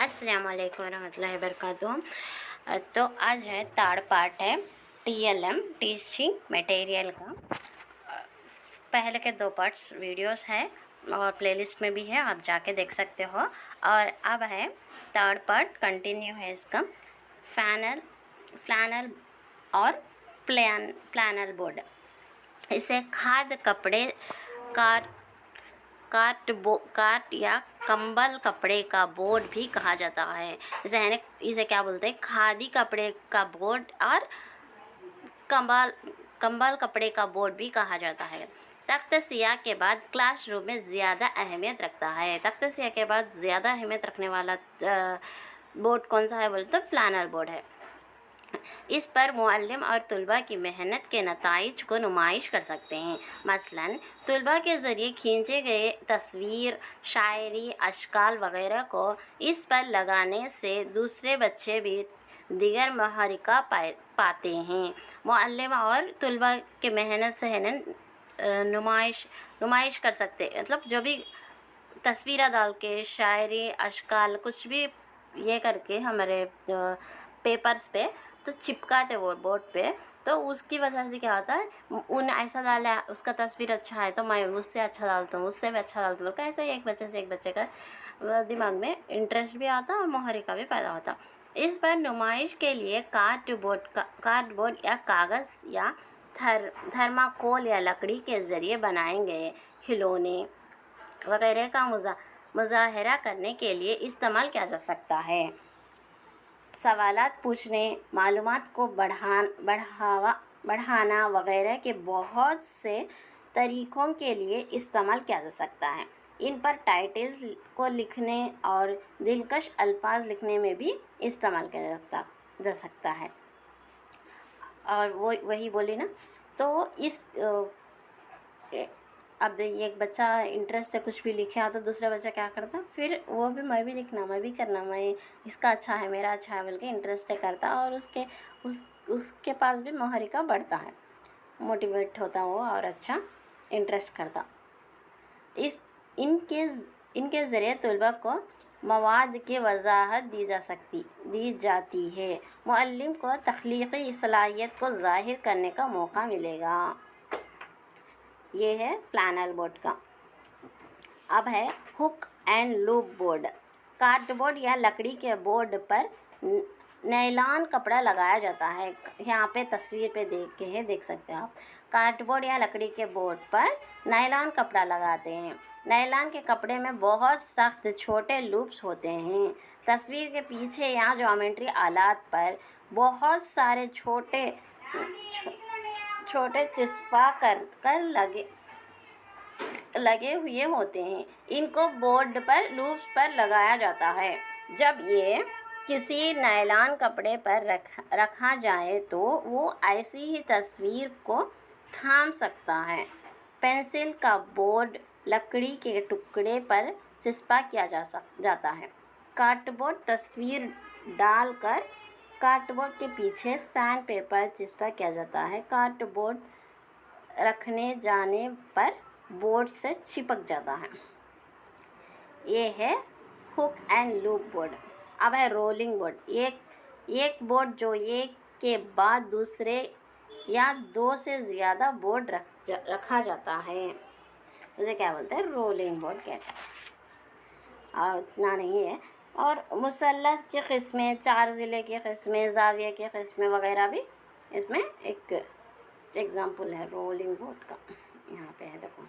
अस्सलाम वालेकुम रहमतुल्लाहि वबरकातुहू। तो आज है थर्ड पार्ट है TLM टीचिंग मटेरियल का। पहले के 2 पार्ट्स वीडियोस है और प्लेलिस्ट में भी है, आप जाके देख सकते हो। और अब है थर्ड पार्ट, कंटिन्यू है इसका। फ्लैनल और प्लानल बोर्ड, इसे खाद कपड़े का काट या कंबल कपड़े का बोर्ड भी कहा जाता है। इसे क्या बोलते हैं, खादी कपड़े का बोर्ड और कंबल कपड़े का बोर्ड भी कहा जाता है। तख्त सियाह के बाद क्लासरूम में ज़्यादा अहमियत रखता है। तख्त सियाह के बाद ज़्यादा अहमियत रखने वाला बोर्ड कौन सा है बोलते तो फ्लैनल बोर्ड है। इस पर मुअल्लिम और तुलबा की मेहनत के नताइज को नुमाइश कर सकते हैं। मसलन तुलबा के ज़रिए खींचे गए तस्वीर, शायरी, अशकाल वगैरह को इस पर लगाने से दूसरे बच्चे भी दीगर महरिका पाते हैं। मुअल्लिम और तुलबा के मेहनत से है ना नुमाइश कर सकते, मतलब जो भी तस्वीर डाल के, शायरी, अशकाल कुछ भी ये करके हमारे पेपर्स पे तो चिपकाते वो बोर्ड पे, तो उसकी वजह से क्या होता है, उन ऐसा डाला उसका तस्वीर अच्छा है तो मैं उससे अच्छा डालता हूँ, उससे भी अच्छा डालता हूँ। कैसे एक बच्चे से एक बच्चे का दिमाग में इंटरेस्ट भी आता और मुहरिका भी पैदा होता। इस पर नुमाइश के लिए कार्डबोर्ड या कागज़ या थर्माकोल या लकड़ी के ज़रिए बनाए गए खिलौने वगैरह का मुज़ाहरा करने के लिए इस्तेमाल किया जा सकता है। सवालात पूछने, मालूमात को बढ़ाना वगैरह के बहुत से तरीक़ों के लिए इस्तेमाल किया जा सकता है। इन पर टाइटल्स को लिखने और दिलकश अल्फाज लिखने में भी इस्तेमाल किया जा सकता है। और वही बोली ना, तो इस अब एक बच्चा इंटरेस्ट से कुछ भी लिखे तो दूसरा बच्चा क्या करता, फिर वो भी मैं भी लिखना, मैं भी करना, मैं इसका अच्छा है, मेरा अच्छा है बोल के इंटरेस्ट से करता और उसके पास भी मुहरिका बढ़ता है, मोटिवेट होता वो और अच्छा इंटरेस्ट करता। इनके ज़रिए तलबा को मवाद की वजाहत दी जाती है। मुअल्लिम को तख्लीक़ी सलाहियत को ज़ाहिर करने का मौका मिलेगा। ये है फ्लैनल बोर्ड का। अब है hook and loop board. Cardboard या लकड़ी के बोर्ड पर नायलॉन कपड़ा लगाया जाता है। यहाँ पे तस्वीर पे देख सकते हो आप। कार्डबोर्ड या लकड़ी के बोर्ड पर नायलॉन कपड़ा लगाते हैं। नायलॉन के कपड़े में बहुत सख्त छोटे लूप्स होते हैं। तस्वीर के पीछे यहाँ ज्योमेट्री आलात पर बहुत सारे छोटे चिस्पा कर लगे हुए होते हैं। इनको बोर्ड पर लूप्स पर लगाया जाता है। जब ये किसी नायलॉन कपड़े पर रखा जाए तो वो ऐसी ही तस्वीर को थाम सकता है। पेंसिल का बोर्ड लकड़ी के टुकड़े पर चिस्पा किया जाता है। कार्डबोर्ड तस्वीर डालकर कार्डबोर्ड के पीछे सैंड पेपर चिस्पा किया जाता है। कार्डबोर्ड रखने जाने पर बोर्ड से चिपक जाता है। ये है हुक एंड लूप बोर्ड। अब है रोलिंग बोर्ड। एक बोर्ड जो एक के बाद दूसरे या 2 से ज़्यादा बोर्ड रखा जाता है, उसे क्या बोलते हैं, रोलिंग बोर्ड कहते हैं। और इतना नहीं है, और मुसल्लस की किस्में, 4 ज़िले की किस्में, ज़ाविये की किस्में वगैरह भी इसमें एक एग्जाम्पल है रोलिंग बोर्ड का। यहाँ पे है देखो।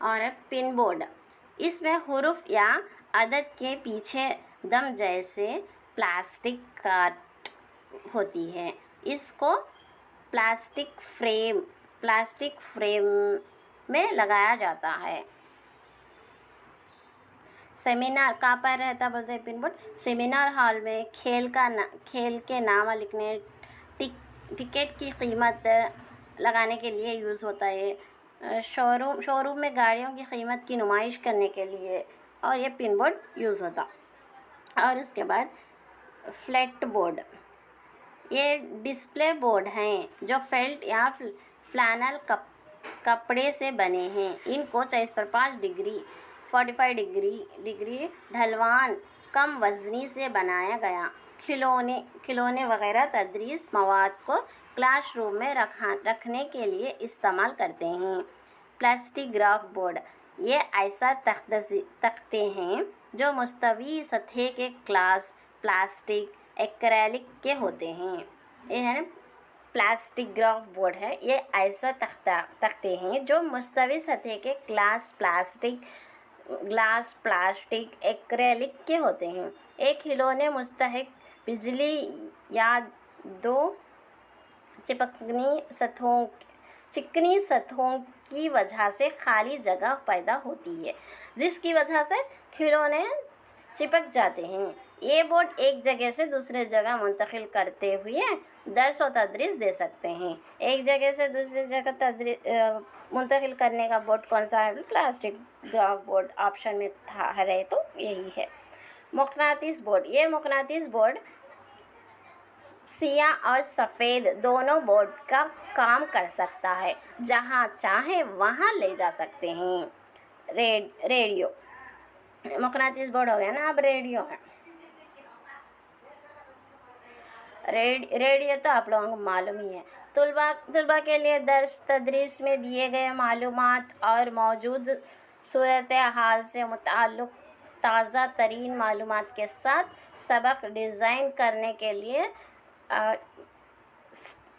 और पिन बोर्ड, इसमें हुरूफ या अदद के पीछे दम जैसे प्लास्टिक काट होती है। इसको प्लास्टिक फ्रेम में लगाया जाता है। सेमिनार कहाँ पर रहता बोलते हैं पिन बोर्ड, सेमिनार हॉल में खेल के नाम लिखने, टिकट की कीमत लगाने के लिए यूज़ होता है। शोरूम में गाड़ियों की कीमत की नुमाइश करने के लिए और ये पिन बोर्ड यूज़ होता। और उसके बाद फ्लैट बोर्ड, ये डिस्प्ले बोर्ड हैं जो फेल्ट या फ्लैनल कपड़े से बने हैं। इनको 40 पर 5 डिग्री 45 डिग्री ढलवान कम वज़नी से बनाया गया खिलौने वगैरह तदरीस मवाद को क्लासरूम में रखने के लिए इस्तेमाल करते हैं। प्लास्टिक ग्राफ बोर्ड, ये ऐसा तख्ते हैं जो मुस्तवी सतह के ग्लास, प्लास्टिक, एक्रेलिक के होते हैं। ये है प्लास्टिक ग्राफ बोर्ड है। ये ऐसा तख्ते हैं जो मुस्तवी सतह के ग्लास, प्लास्टिक, एक्रेलिक के होते हैं। एक खिलौने मुस्तहक बिजली या दो चिकनी सतहों की वजह से खाली जगह पैदा होती है, जिसकी वजह से खिलौने चिपक जाते हैं। ये बोर्ड एक जगह से दूसरे जगह मुंतकिल करते हुए दर्स और तदरीस दे सकते हैं। एक जगह से दूसरी जगह मुंतकिल करने का बोर्ड कौन सा है? प्लास्टिक ग्राफ बोर्ड ऑप्शन में था है, तो यही है। मकनातीस बोर्ड, ये मकनातीस बोर्ड सियाह और सफ़ेद दोनों बोर्ड का काम कर सकता है, जहाँ चाहे वहाँ ले जा सकते हैं। रेडियो, मकनातीस बोर्ड हो गया ना, अब रेडियो है। रेडियो तो आप लोगों को मालूम ही है। तुलबा के लिए दर्स तदरीस में दिए गए मालूमात और मौजूद सूरत हाल से मुताल्लिक़ ताज़ा तरीन मालूमात के साथ सबक डिज़ाइन करने के लिए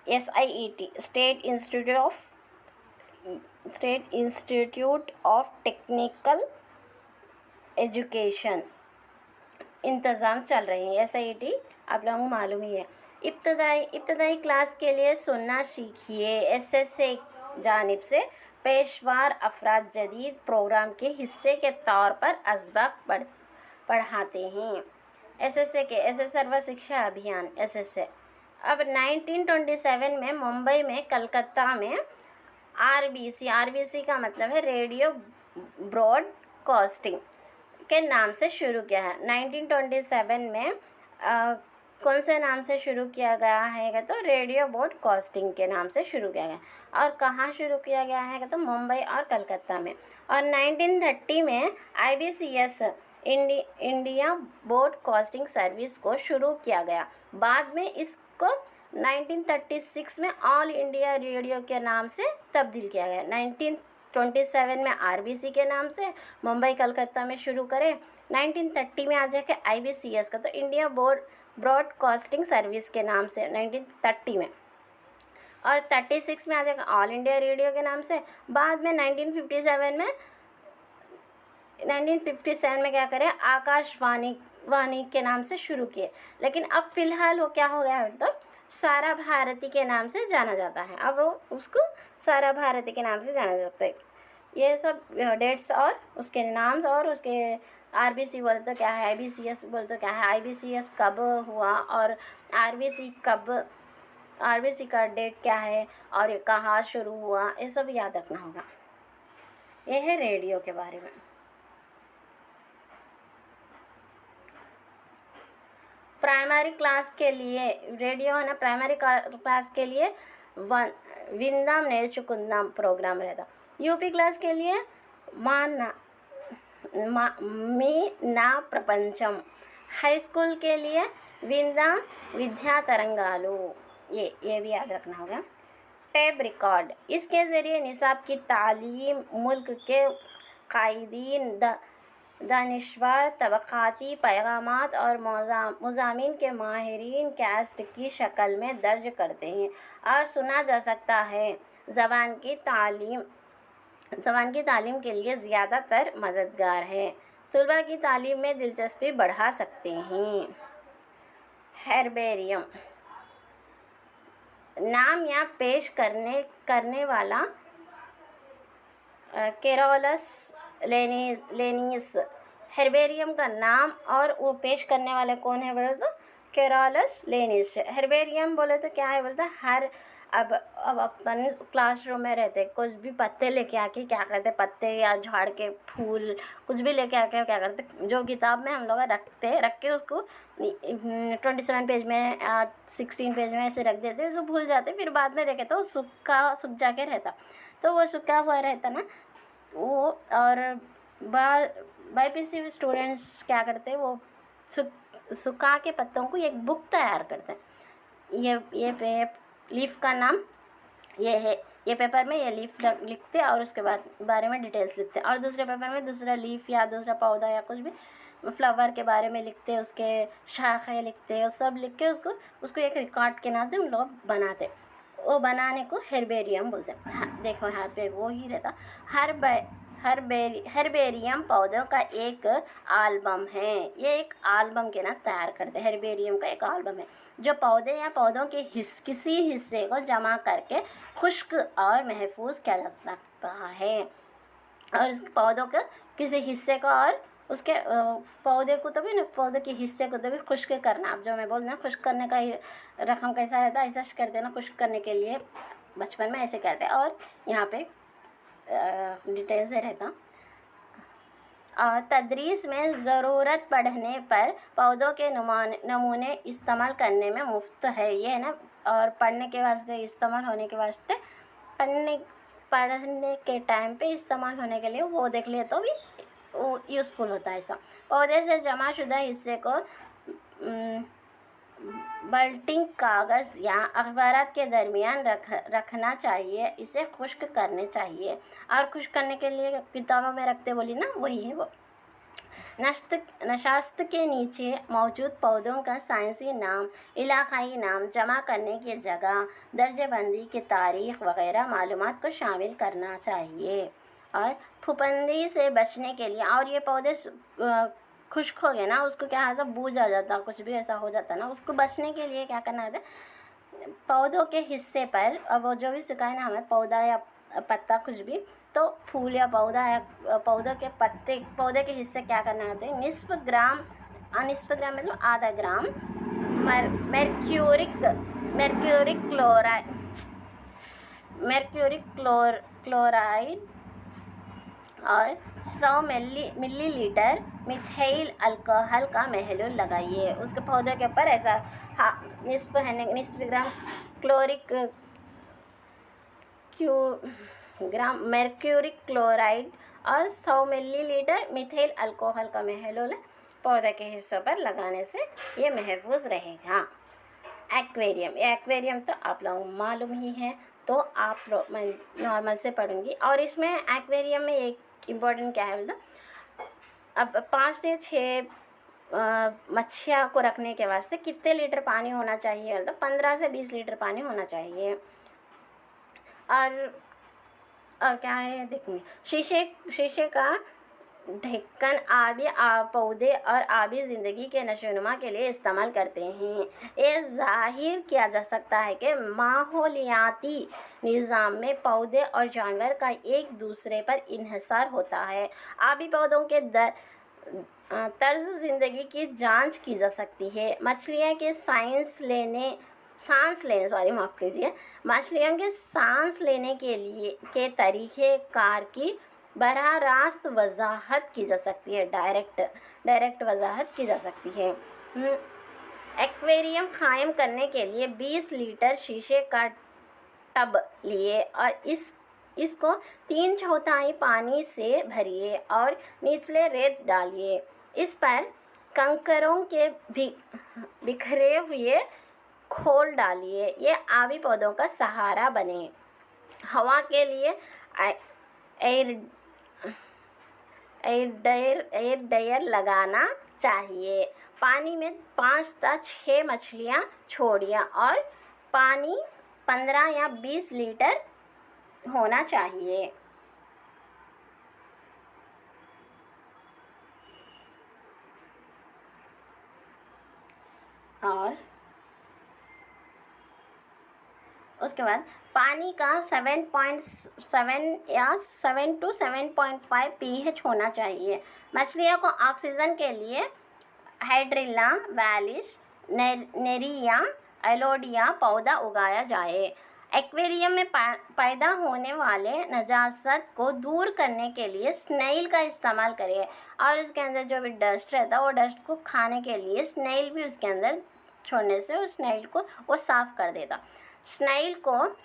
SIET state institute of technical education इंतज़ाम चल रहे हैं। SIET आप लोगों को मालूम ही है। इब्तदाई क्लास के लिए सुनना सीखिए SSA जानिब से पेशवार अफराद जदीद प्रोग्राम के हिस्से के तौर पर असबाक पढ़ाते हैं। SSA सर्व शिक्षा अभियान SSA। अब 1927 में मुंबई में कलकत्ता में RBC का मतलब है रेडियो ब्रॉडकास्टिंग के नाम से शुरू किया है। 1927 में कौन से नाम से शुरू किया गया है? तो रेडियो ब्रॉडकास्टिंग के नाम से शुरू किया गया। और कहाँ शुरू किया गया है? तो मुंबई और कलकत्ता में। और 1930 में IBCS इंडिया ब्रॉडकास्टिंग सर्विस को शुरू किया गया। बाद में इसको 1936 में ऑल इंडिया रेडियो के नाम से तब्दील किया गया। 1927 में RBC के नाम से मुंबई कलकत्ता में शुरू करें। 1930 में आ जाके IBCS का, तो इंडिया ब्रॉडकास्टिंग सर्विस के नाम से 1930 में, और 36 में आ जाएगा ऑल इंडिया रेडियो के नाम से। बाद में 1957 में क्या करें? आकाशवाणी के नाम से शुरू किए। लेकिन अब फ़िलहाल वो क्या हो गया है? तो सारा भारती के नाम से जाना जाता है। अब वो उसको सारा भारती के नाम से जाना जाता है। ये सब डेट्स और उसके नाम और उसके RBC बोले तो क्या है, IBCS बोले तो क्या है, IBCS कब हुआ और RBC का डेट क्या है और ये कहाँ शुरू हुआ, ये सब याद रखना होगा। ये है रेडियो के बारे में। प्राइमरी क्लास के लिए रेडियो है ना, प्राइमरी क्लास के लिए विंदम नेर्चुकुंदम प्रोग्राम रहता। UP क्लास के लिए मी ना प्रपंचम। हाई स्कूल के लिए विंदा विद्या तरंगालू। ये भी याद रखना होगा। टैब रिकॉर्ड, इसके ज़रिए निसाब की तालीम, मुल्क के कायदीन, दानिश्वर, तबक़ाती पैगामात और मज़ामीन के माहिरीन कैस्ट की शक्ल में दर्ज करते हैं और सुना जा सकता है। ज़बान की तालीम के लिए ज़्यादातर मददगार है। तलबा की तालीम में दिलचस्पी बढ़ा सकते हैं। हेर्बेरियम, नाम या पेश करने वाला कैरोलस लेनिस। हेर्बेरियम का नाम और वो पेश करने वाले कौन है बोले तो कैरोलस लेनिस। हेर्बेरियम बोले तो क्या है बोलते हर अब अपन क्लासरूम में रहते, कुछ भी पत्ते लेके आके क्या करते, पत्ते या झाड़ के फूल कुछ भी लेके आके क्या करते, जो किताब में हम लोग रख के उसको 27 पेज में 16 पेज में ऐसे रख देते, उसको भूल जाते, फिर बाद में देखे तो सूख जाके रहता। तो वो सूखा हुआ रहता ना वो, और बाईपीसी स्टूडेंट्स क्या करते हैं, वो सुखा के पत्तों को एक बुक तैयार करते हैं। ये लीफ का नाम ये है, ये पेपर में ये लीफ लिखते हैं और उसके बाद बारे में डिटेल्स लिखते हैं, और दूसरे पेपर में दूसरा लीफ या दूसरा पौधा या कुछ भी फ्लावर के बारे में लिखते हैं, उसके शाखें लिखते हैं, सब लिख के उसको एक रिकॉर्ड के नाते उन लोग बनाते हैं। वो बनाने को हेर्बेरियम बोलते हैं। हाँ, देखो यहाँ पे वो ही रहता। हर्बेरियम पौधों का एक एल्बम है। ये एक एल्बम के ना तैयार करते हैं। हर्बेरियम का एक एल्बम है जो पौधे या पौधों के किसी हिस्से को जमा करके खुश्क और महफूज किया जा सकता है। और इस पौधों के किसी हिस्से को और उसके पौधे को तभी ना, पौधे के हिस्से को तभी खुश्क करना। अब जो मैं बोल ना, खुश्क करने का ही रकम कैसा रहता है, ऐसा करते हैं ना खुश्क करने के लिए, बचपन में ऐसे कहते हैं। और यहाँ पे डिटेल से रहता। और तदरीस में ज़रूरत पड़ने पर पौधों के नमूने इस्तेमाल करने में मुफ्त है, ये है ना। और पढ़ने के वास्ते, इस्तेमाल होने के वास्ते, पढ़ने के टाइम पे इस्तेमाल होने के लिए वो देख लिए तो भी वो यूज़फुल होता है। ऐसा पौधे से जमा शुदा हिस्से को बल्टिंग कागज़ या अखबारात के दरमियान रखना चाहिए। इसे खुश्क करने चाहिए, और खुश्क करने के लिए किताबों में रखते बोली ना, वही है वो। नशास्त के नीचे मौजूद पौधों का साइंसी नाम, इलाकाई नाम, जमा करने की जगह, दर्जेबंदी की तारीख वगैरह मालूमात को शामिल करना चाहिए। और फफूंदी से बचने के लिए, और ये पौधे खुश्क हो गए ना, उसको क्या होता, बूझ आ जाता, कुछ भी ऐसा हो जाता ना, उसको बचने के लिए क्या करना है, पौधों के हिस्से पर, अब वो जो भी सिखाए ना हमें, पौधा या पत्ता कुछ भी, तो फूल या पौधा या पौधे के पत्ते, पौधे के हिस्से क्या करना होता है, निस्फ ग्राम मतलब आधा ग्राम mercuric क्लोराइड और 100 मिलीलीटर मिथाइल अल्कोहल का महलूल लगाइए उसके पौधे के ऊपर। ऐसा हाँ, निस्फ ग्राम mercuric क्लोराइड और 100 मिलीलीटर मिथाइल अल्कोहल का महलूल पौधे के हिस्सों पर लगाने से ये महफूज रहेगा। एक्वेरियम, ये एक्वेरियम तो आप लोगों को मालूम ही है, तो आप लोग, मैं नॉर्मल से पढ़ूंगी। और इसमें एक्वेरियम में एक इम्पॉर्टेंट क्या है, मतलब अब 5 से 6 मच्छियाँ को रखने के वास्ते कितने लीटर पानी होना चाहिए, मतलब 15 से 20 लीटर पानी होना चाहिए। और क्या है देखेंगे, शीशे का ढक्कन आबी पौधे और आबी ज़िंदगी के नशोनुमा के लिए इस्तेमाल करते हैं। ये जाहिर किया जा सकता है कि माहौलियाती निज़ाम में पौधे और जानवर का एक दूसरे पर इन्हिसार होता है। आबी पौधों के तर्ज ज़िंदगी की जांच की जा सकती है। मछलियों के मछलियों के सांस लेने के तरीक़े कार की बराह रास्त वजाहत की जा सकती है, डायरेक्ट वजाहत की जा सकती है। एक्वेरियम कायम करने के लिए 20 लीटर शीशे का टब लिए और इसको 3/4 पानी से भरिए और निचले रेत डालिए। इस पर कंकरों के बिखरे हुए खोल डालिए। ये आबी पौधों का सहारा बने। हवा के लिए एयर ड्रायर लगाना चाहिए। पानी में 5 से 6 मछलियाँ छोड़िए और पानी 15 या 20 लीटर होना चाहिए। और उसके बाद पानी का 7.7 या 7 to 7.5 pH होना चाहिए। मछलियों को ऑक्सीजन के लिए हाइड्रिला वैलिस नेरिया एलोडिया पौधा उगाया जाए। एक्वेरियम में पैदा होने वाले नजासत को दूर करने के लिए स्नेल का इस्तेमाल करें, और उसके अंदर जो भी डस्ट रहता है वो डस्ट को खाने के लिए स्नेल भी उसके अंदर छोड़ने से उस स्नेल को वो साफ़ कर देता। स्नेल को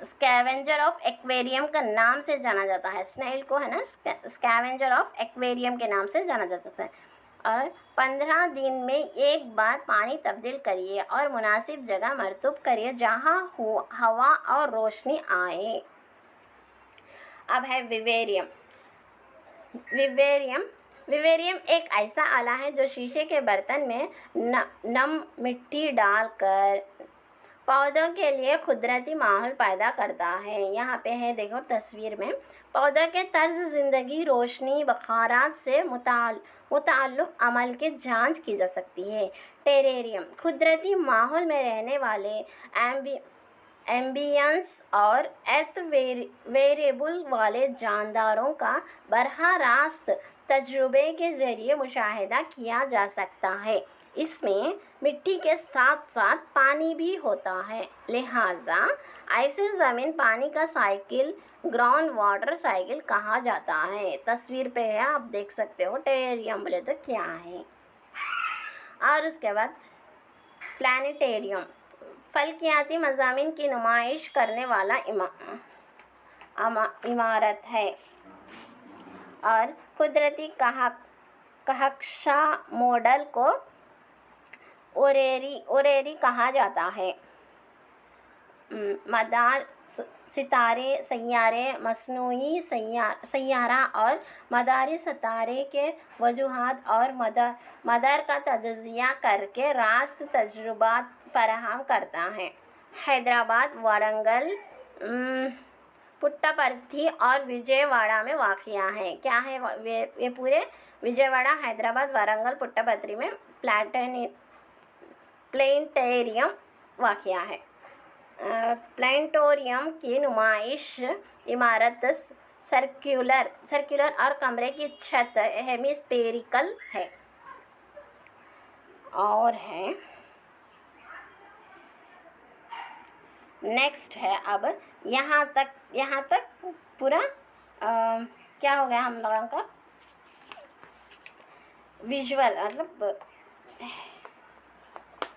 स्कैवेंजर ऑफ एक्वेरियम का नाम से जाना जाता है। स्नेल को है ना स्कैवेंजर ऑफ एक्वेरियम के नाम से जाना जाता है। और 15 दिन में एक बार पानी तब्दील करिए और मुनासिब जगह मरतूब करिए जहाँ हवा और रोशनी आए। अब है विवेरियम। विवेरियम एक ऐसा आला है जो शीशे के बर्तन में नम मिट्टी डालकर पौधों के लिए कुदरती माहौल पैदा करता है। यहाँ पे है देखो तस्वीर में, पौधों के तर्ज ज़िंदगी, रोशनी, बखारात से मुताल्लिक़ अमल की जांच की जा सकती है। टेरेरियम कुदरती माहौल में रहने वाले एम्बियंस और एर्थ वेरिएबल वाले जानदारों का बरहा रास्त तजुर्बे के ज़रिए मुशाहिदा किया जा सकता है। इसमें मिट्टी के साथ साथ पानी भी होता है, लिहाजा ऐसे ज़मीन पानी का साइकिल ग्राउंड वाटर साइकिल कहा जाता है। तस्वीर पे है, आप देख सकते हो टेरेरियम बोले तो क्या है। और उसके बाद प्लानिटेरियम फल्कियाती मज़ामीन की नुमाइश करने वाला इमारत है और कुदरती कहकशा मॉडल को ओरेरी कहा जाता है। मदार सितारे, सैयारे, मसनूई सैयारा और मदारी सितारे के वजूहात और मदर का तजज़िया करके रास्त तजुर्बात फराहम करता है। हैदराबाद, वारंगल, पुट्टापर्थी और विजयवाड़ा में वाक़िया है। क्या है ये पूरे विजयवाड़ा, हैदराबाद, वारंगल, पुट्टापर्थी में प्लेनेटेरियम वाक़िया है। प्लानिटोरियम की नुमाइश इमारत सर्कुलर और कमरे की छत हेमिस्फेरिकल है। और है नेक्स्ट है, अब यहाँ तक पूरा क्या हो गया हम लोगों का विजुअल, मतलब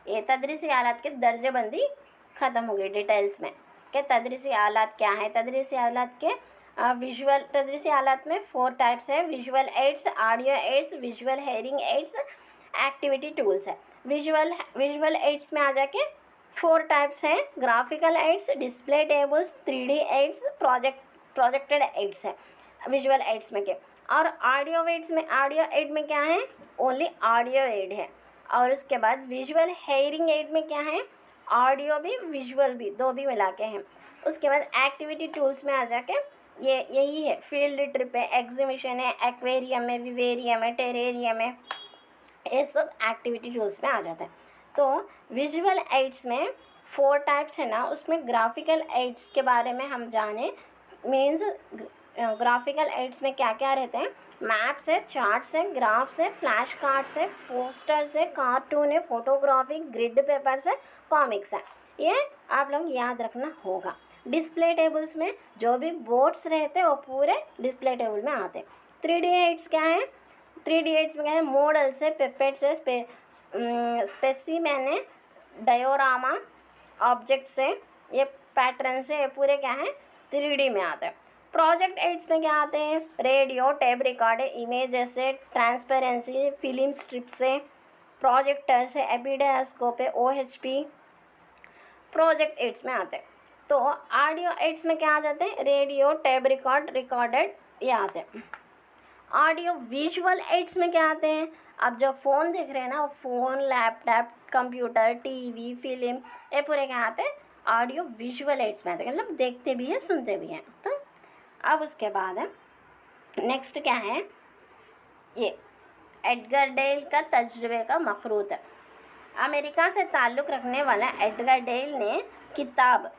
ये तदरीसी आलात के दर्जेबंदी ख़त्म हो गई डिटेल्स में कि तदरीसी आलात क्या है। तदरीसी आलात के विजुअल तदरीसी आलात में 4 टाइप्स है, visual aids, audio aids, visual hearing aids, activity tools है। विजुअल एड्स में आ जाके 4 टाइप्स हैं, graphical aids, display tables, 3D aids, projected aids है विजुअल एड्स में के। और ऑडियो एड में क्या है, ओनली ऑडियो एड है। और उसके बाद विजुअल हेयरिंग एड में क्या है, ऑडियो भी विजुअल भी दो भी मिला के हैं। उसके बाद एक्टिविटी टूल्स में आ जाके यही है, फील्ड ट्रिप है, एग्जीबिशन है, एक्वेरियम है, विवेरियम है, टेरेरियम है, ये सब एक्टिविटी टूल्स में आ जाता है। तो विजुअल एड्स में 4 टाइप्स है ना, उसमें ग्राफिकल एड्स के बारे में हम जाने। मीन्स ग्राफिकल एड्स में क्या क्या रहते हैं, मैप्स है, चार्ट्स है, ग्राफ्स है, फ्लैश कार्ड्स है, पोस्टर्स है, कार्टून है, फोटोग्राफी, ग्रिड पेपर्स है, कॉमिक्स है। ये आप लोग याद रखना होगा। डिस्प्ले टेबल्स में जो भी बोर्ड्स रहते हैं वो पूरे डिस्प्ले टेबल में आते हैं। 3D एड्स क्या है, 3D एड्स में क्या है, मॉडल्स है, पेपेट्स है, स्पेसिमेन है, डायोरामा ऑब्जेक्ट्स है, ये पैटर्न्स है, ये पूरे क्या है 3D में आते हैं। प्रोजेक्ट एड्स में क्या आते हैं, रेडियो, टेप रिकॉर्ड है, इमेजेस है, ट्रांसपेरेंसी, फिल्म स्ट्रिप्स है, प्रोजेक्टर्स है, एपिडास्कोप है, OHP प्रोजेक्ट एड्स में आते हैं। तो ऑडियो एड्स में क्या आ जाते हैं, रेडियो, टेप रिकॉर्डेड ये आते हैं। ऑडियो विजुअल एड्स में क्या आते हैं, अब जो फ़ोन देख रहे हैं ना, phone, laptop, computer, TV, film, ये पूरे क्या आते हैं, ऑडियो विजुअल एड्स में आते हैं, मतलब देखते भी हैं सुनते भी हैं। तो अब उसके बाद है नेक्स्ट क्या है, ये एडगर डेल का तजुर्बे का मखरूत है। अमेरिका से ताल्लुक़ रखने वाला एडगर डेल ने किताब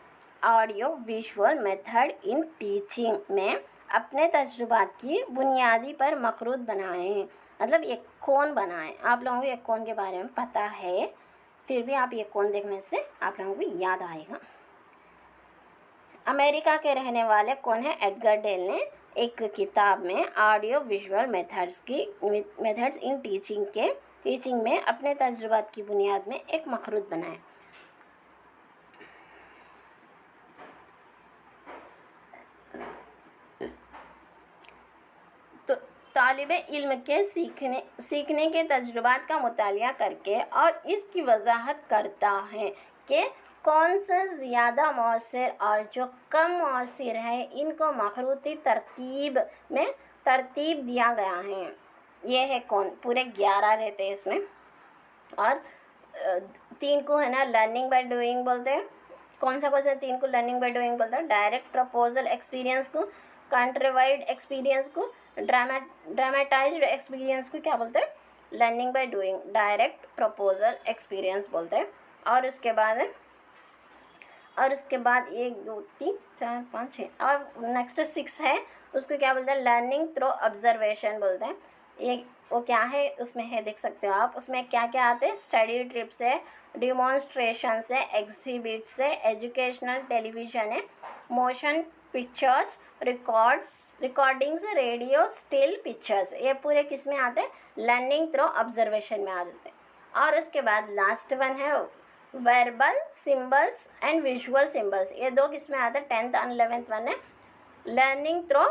audio visual method in teaching में अपने तजुर्बात की बुनियादी पर मखरूत बनाए हैं। मतलब ये कौन बनाए, आप लोगों को ये कौन के बारे में पता है, फिर भी आप ये कौन देखने से आप लोगों को याद आएगा। अमेरिका के रहने वाले कौन है, एडगर डेल ने एक किताब में audio visual methods in teaching में अपने तजुर्बात की बुनियाद में एक मखरूत बनाए। तालिब इल्म के सीखने के तजुर्बात का मुतालिया करके और इसकी वजाहत करता है कि कौन सा ज़्यादा मौसर और जो कम मौसर है, इनको मखरूती तरतीब में तरतीब दिया गया है। ये है कौन, पूरे 11 रहते हैं इसमें, और 3 को है ना लर्निंग बाय डूइंग बोलते हैं। कौन सा 3 को लर्निंग बाय डूइंग बोलते हैं? डायरेक्ट प्रपोजल एक्सपीरियंस को, कंट्रीवाइड एक्सपीरियंस को, ड्रामेटाइज्ड एक्सपीरियंस को क्या बोलते हैं? Learning by doing, direct proposal experience बोलते हैं। और उसके बाद 1 2 3 4 5 6 और नेक्स्ट 6 है, उसको क्या बोलते हैं? लर्निंग थ्रू ऑब्जर्वेशन बोलते हैं। ये वो क्या है उसमें है, देख सकते हो आप। उसमें क्या क्या आते हैं? स्टडी ट्रिप से, डिमॉन्स्ट्रेशन से, एग्जिबिट से, एजुकेशनल टेलीविज़न है, motion pictures, recordings, radio, still pictures, ये पूरे किस में आते हैं? लर्निंग थ्रू ऑब्जर्वेशन में आ जाते हैं। और उसके बाद लास्ट वन है verbal symbols and visual symbols, ये 2 किस में आते हैं? 10th और 11th वन है लर्निंग थ्रू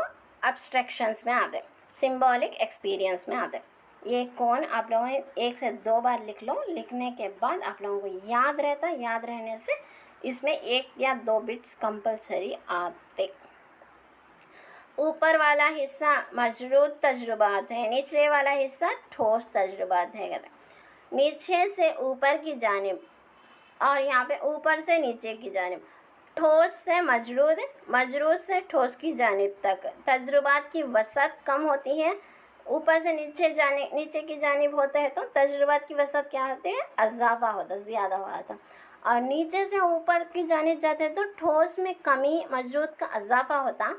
एब्स्ट्रैक्शंस में आते हैं, सिंबॉलिक एक्सपीरियंस में आते हैं। ये कौन आप लोगों ने 1 से 2 बार लिख लो, लिखने के बाद आप लोगों को याद रहता है, याद रहने से इसमें 1 या 2 बिट्स कंपलसरी आते। ऊपर वाला हिस्सा मजरूद तजुर्बात है, नीचे वाला हिस्सा ठोस तजुर्बात है। नीचे से ऊपर की जानिब और यहाँ पे ऊपर से नीचे की जानिब, ठोस से मजरूद, मजरूद से ठोस की जानिब तक तजुर्बात की वसअत कम होती है। ऊपर से नीचे की जानिब होता है तो तजुर्बात की वसअत क्या होती है? इजाफा होता, ज़्यादा हो जाता। और नीचे से ऊपर की जानिब जाते हैं तो ठोस में कमी, मजरूद का इजाफा होता।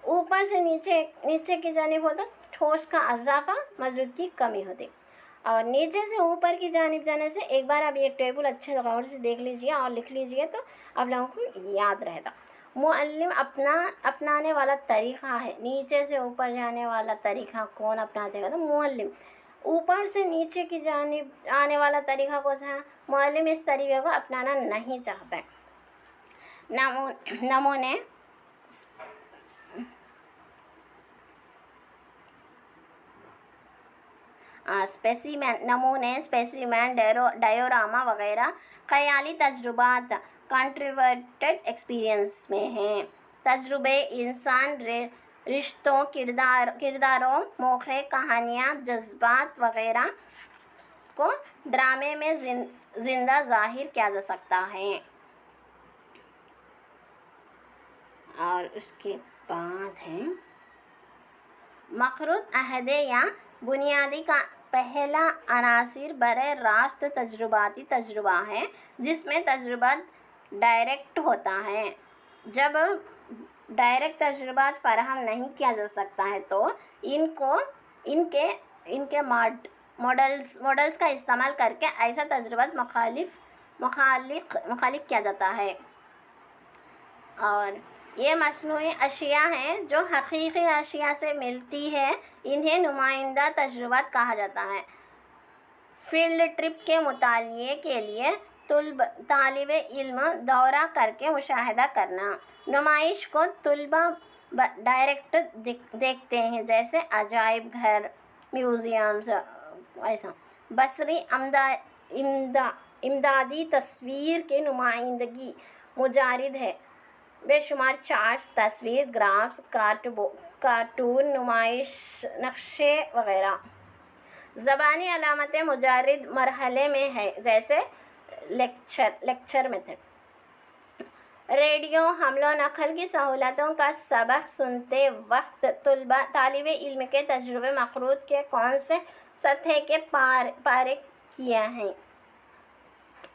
ऊपर से नीचे की जानिब होता ठोस का इजाफा, मजरूद की कमी होती। और नीचे से ऊपर की जानिब जाने से, एक बार आप ये टेबल अच्छे गौर से देख लीजिए और लिख लीजिए तो आप लोगों को याद रहेगा। मुअल्लिम अपनाने वाला तरीक़ा है, नीचे से ऊपर जाने वाला तरीक़ा कौन अपनाते हैं? तो मुअल्लिम। ऊपर से नीचे की जानिब आने वाला तरीक़ा कौन सा है? मुअल्लिम इस तरीक़े को अपनाना नहीं चाहता है। नमूने स्पेसिमेन, डायोरामा वगैरह ख़याली तजुर्बात कंट्रीवर्टेड एक्सपीरियंस में हैं। तजुर्बे इंसान रिश्तों, किरदारों, मौक़े, कहानियाँ, जज्बात वगैरह को ड्रामे में ज़िंदा ज़ाहिर किया जा सकता है। और उसके बाद है मखरूत अहदे या बुनियादी का पहला अनासिर बरे रास्त तजुर्बाती तजुर्बा है, जिसमें तजुर्बा डायरेक्ट होता है। जब डायरेक्ट तजुर्बात फराहम नहीं किया जा सकता है तो इनके मॉडल्स का इस्तेमाल करके ऐसा तजुर्बात मुखालिक किया जाता है। और ये मसनूई अशिया हैं जो हकीकी अशिया से मिलती है, इन्हें नुमाइंदा तजुर्बात कहा जाता है। फील्ड ट्रिप के मुतालिए के लिए तालिब इल्म दौरा करके मुशाहिदा करना। नुमाइश को तुलबा डायरेक्ट देखते हैं, जैसे अजाइब घर, म्यूज़ियम्स, ऐसा। बसरी इमदादी तस्वीर के नुमाइंदगी मुजारिद है। बेशुमार चार्ट्स, तस्वीर, ग्राफ्स, कार्टून, नुमाइश, नक्शे वगैरह। ज़बानी अलामतें मुजारिद मरहले में है, जैसे लेक्चर मेथड। रेडियो हमलो नकल की सहूलतों का सबक सुनते वक्त तालिब इल्म के तजुर्बे मखरूत के कौन से सतह के पारे किया है?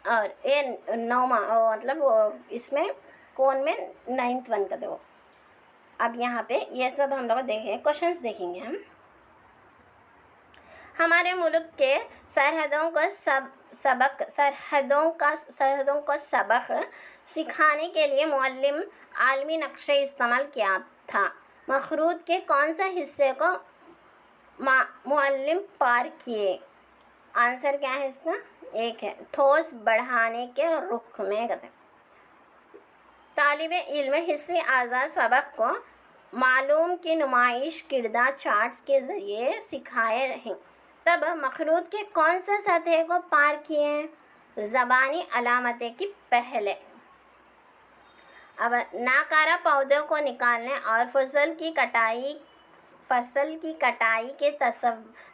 और ये 9वां मतलब इसमें कौन में 9th वन का दो। अब यहाँ पे ये सब हम लोग देखें, क्वेश्चंस देखेंगे हम। हमारे मुल्क के सरहदों को सबक सिखाने के लिए मुअल्लिम आलमी नक्शे इस्तेमाल किया था। मखरूत के कौन सा हिस्से को मुअल्लिम पार किए? आंसर क्या है इसका? 1 है ठोस बढ़ाने के रुख में। तालिब इल्म हिस्से आज़ाद सबक को मालूम की नुमाइश किरदार चार्ट्स के ज़रिए सिखाए हैं। तब मखरूत के कौन से सतह को पार किए? ज़बानी अलामतें की पहले। अब नाकारा पौधों को निकालने और फसल की कटाई के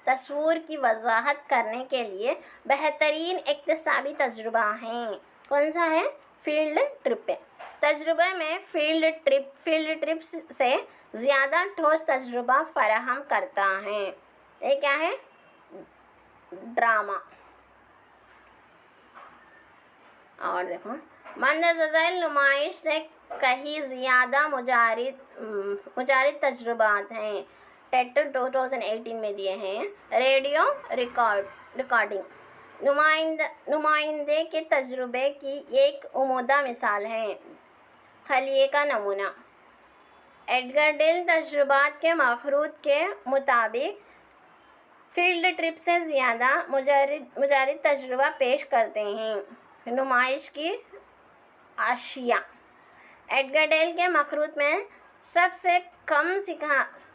तस्वूर की वजाहत करने के लिए बेहतरीन इक्तसाबी तजुर्बा है। कौन सा है? Field trip. तजुर्बे में फील्ड ट्रिप से ज़्यादा ठोस तजुर्बा फराहम करता है। ये क्या है? ड्रामा। और देखो, मंदज़ल नुमाइश से कहीं ज़्यादा मुजारिद तजुर्बात हैं। टेट 2018 में दिए हैं। रेडियो रिकॉर्डिंग नुमाइंदे के तजुर्बे की एक उम्दा मिसाल है। खलिए का नमूना। एडगर डेल तजुर्बात के मखरूत के मुताबिक फील्ड ट्रिप से ज़्यादा मुजारिद तजुर्बा पेश करते हैं। नुमाइश की आशिया। एडगर डेल के मखरूत में सबसे कम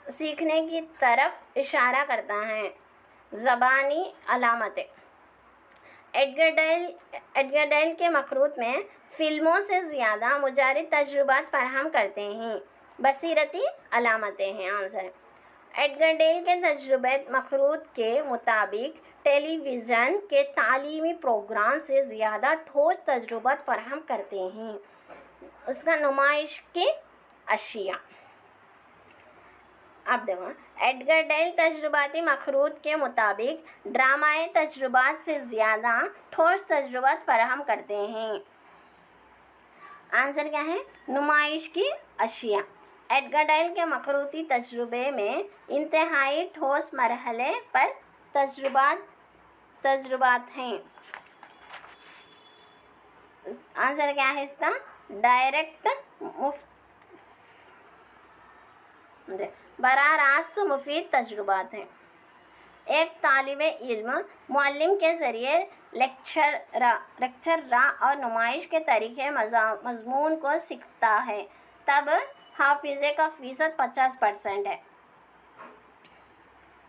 सीखने की तरफ इशारा करता है। ज़बानी अलामतें। एडगर डेल के मखरूत में फ़िल्मों से ज़्यादा मुजारिद तजुर्बात फराहम करते हैं। बसीरती अलामतें हैं आंसर। एडगर डेल के तजुर्बे मखरूत के मुताबिक टेलीविज़न के तालीमी प्रोग्राम से ज़्यादा ठोस तजुर्बात फराहम करते हैं। उसका नुमाइश की अशिया। अब देखो, एडगर डेल तजुर्बाती मखरूत के मुताबिक ड्रामाई तजुर्बात से ज़्यादा ठोस तजुर्बात फराहम करते हैं। आंसर क्या है? नुमाइश की अशिया। एडगर डेल के मखरूती तजुर्बे में इंतहाई ठोस मरहले पर तजुर्बात हैं। आंसर क्या है इसका? डायरेक्ट बराह रास्त मुफीद तजुर्बात हैं। एक तालिबे इल्म मुअल्लिम के ज़रिए लेक्चर और नुमाइश के तरीक़े मज़मून को सीखता है, तब हाफिज़े का फ़ीसद 50% है।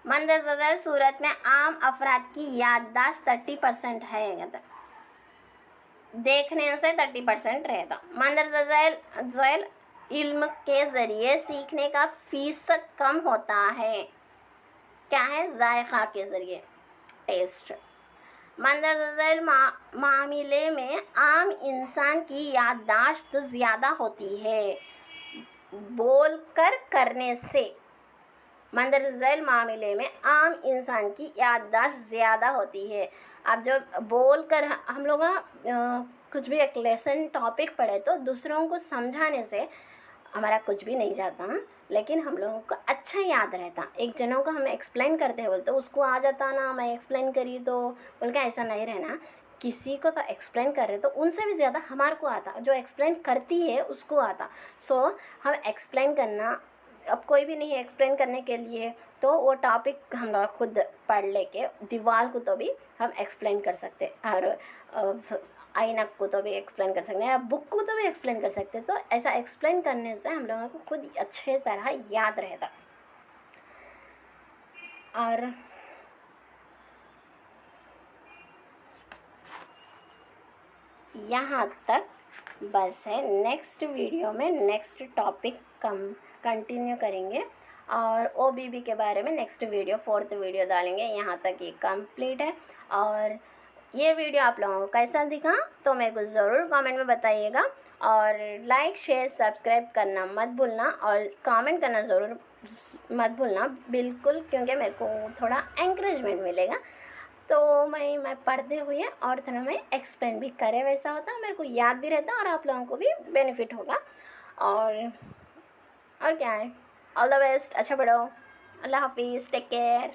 मंदज़ल सूरत में आम अफराद की याददाश्त 30% है। देखने से 30% रहता। मंदज़ल इल्म के ज़रिए सीखने का फ़ीसद कम होता है। क्या है? जायक़ा के ज़रिए, टेस्ट। मंदज़ल मामले में आम इंसान की याददाश्त ज़्यादा होती है बोल कर करने से। मंदज़ल मामले में आम इंसान की याददाश्त ज़्यादा होती है। अब जो बोल कर हम लोग कुछ भी एक लेसन टॉपिक पढ़े तो दूसरों को समझाने से हमारा कुछ भी नहीं जाता, लेकिन हम लोगों को अच्छा याद रहता। एक जनों को हम एक्सप्लेन करते हैं बोलते तो उसको आ जाता ना, मैं एक्सप्लेन करी तो बोल के ऐसा नहीं रहना। किसी को तो एक्सप्लेन कर रहे तो उनसे भी ज़्यादा हमारे को आता, जो एक्सप्लेन करती है उसको आता। सो हम एक्सप्लेन करना, अब कोई भी नहीं है एक्सप्लेन करने के लिए, तो वो टॉपिक हम लोग खुद पढ़ लेके दीवार को तो भी हम एक्सप्लेन कर सकते और आईना को तो भी एक्सप्लेन कर सकते हैं, बुक को तो भी एक्सप्लेन कर सकते हैं। तो ऐसा एक्सप्लेन करने से हम लोगों को खुद अच्छे तरह याद रहता। और यहाँ तक बस है। नेक्स्ट वीडियो में नेक्स्ट टॉपिक कंटिन्यू करेंगे और ओबीबी के बारे में नेक्स्ट वीडियो 4th वीडियो डालेंगे। यहाँ तक ये कंप्लीट है। और ये वीडियो आप लोगों को कैसा दिखा तो मेरे को ज़रूर कमेंट में बताइएगा और लाइक शेयर सब्सक्राइब करना मत भूलना और कमेंट करना ज़रूर मत भूलना बिल्कुल, क्योंकि मेरे को थोड़ा एंकरेजमेंट मिलेगा। तो मैं पढ़ते हुए और थोड़ा मैं एक्सप्लेन भी करे, वैसा होता मेरे को याद भी रहता और आप लोगों को भी बेनिफिट होगा। और क्या है, ऑल द बेस्ट, अच्छा पढ़ो। अल्लाह हाफिज़, टेक केयर।